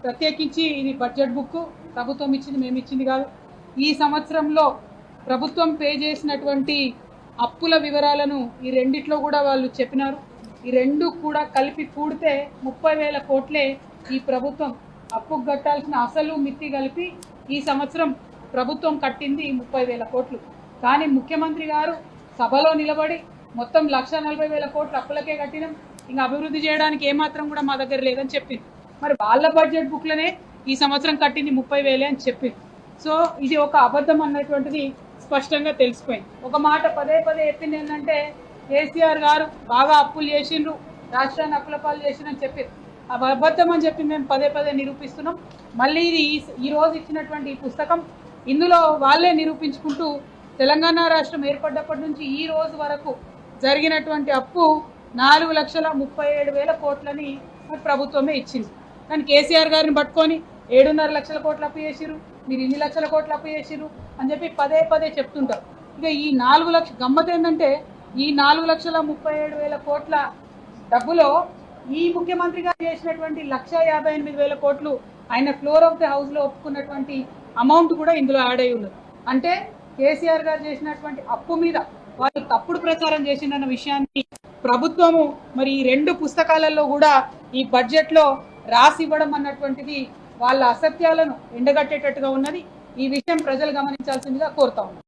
ప్రత్యేకించి ఇది budget book ప్రభుత్వం ఇచ్చింది, మేము ఇచ్చింది కాదు. ఈ సంవత్సరంలో ప్రభుత్వం పే చేసినటువంటి అప్పుల వివరాలను ఈ రెండిట్లో కూడా వాళ్ళు చెప్పినారు. ఈ రెండు కూడా కలిపి కూడితే 30,000 కోట్లే ఈ ప్రభుత్వం అప్పుకు కట్టాల్సిన అసలు మిత్తి కలిపి ఈ సంవత్సరం ప్రభుత్వం కట్టింది 30,000 కోట్లు. కానీ ముఖ్యమంత్రి గారు సభలో నిలబడి మొత్తం 1,40,000 కోట్లు అప్పులకే కట్టినాం, ఇంకా అభివృద్ధి చేయడానికి ఏమాత్రం కూడా మా దగ్గర లేదని చెప్పింది. మరి వాళ్ళ బడ్జెట్ బుక్లనే ఈ సంవత్సరం కట్టింది 30,000 అని చెప్పింది. సో ఇది ఒక అబద్ధం అన్నటువంటిది స్పష్టంగా తెలిసిపోయింది. ఒక మాట పదే పదే చెప్పింది ఏంటంటే కేసీఆర్ గారు బాగా అప్పులు చేసిండ్రు, రాష్ట్రాన్ని అప్పుల పాలు చేసిండ్రని చెప్పింది. అబద్ధం అని చెప్పి మేము పదే పదే నిరూపిస్తున్నాం. మళ్ళీ ఇది ఈ రోజు ఇచ్చినటువంటి ఈ పుస్తకం ఇందులో వాళ్ళే నిరూపించుకుంటూ తెలంగాణ రాష్ట్రం ఏర్పడ్డప్పటి నుంచి ఈ రోజు వరకు జరిగినటువంటి అప్పు 4,37,000 కోట్లని ప్రభుత్వమే ఇచ్చింది. కానీ కేసీఆర్ గారిని పట్టుకొని 7.5 లక్షల కోట్లు అప్పు చేసిరు, మీరు ఇన్ని లక్షల కోట్లు అప్పు చేసిరు అని చెప్పి పదే పదే చెప్తుంటారు. ఇక ఈ 4 లక్షల గమ్మత్ ఏంటంటే ఈ 4,37,000 కోట్ల డబ్బులో ఈ ముఖ్యమంత్రి గారు చేసినటువంటి 1,58,000 కోట్లు ఆయన ఫ్లోర్ ఆఫ్ ది హౌస్ లో ఒప్పుకున్నటువంటి అమౌంట్ కూడా ఇందులో యాడ్ అయి ఉన్నది. అంటే కేసీఆర్ గారు చేసినటువంటి అప్పు మీద వాళ్ళు తప్పుడు ప్రచారం చేసిందన్న విషయాన్ని ప్రభుత్వము మరి ఈ 2 పుస్తకాలలో కూడా ఈ బడ్జెట్ లో రాసి ఇవ్వడం అన్నటువంటిది వాళ్ళ అసత్యాలను ఎండగట్టేటట్టుగా ఉన్నది. ఈ విషయం ప్రజలు గమనించాల్సిందిగా కోరుతా ఉన్నాం.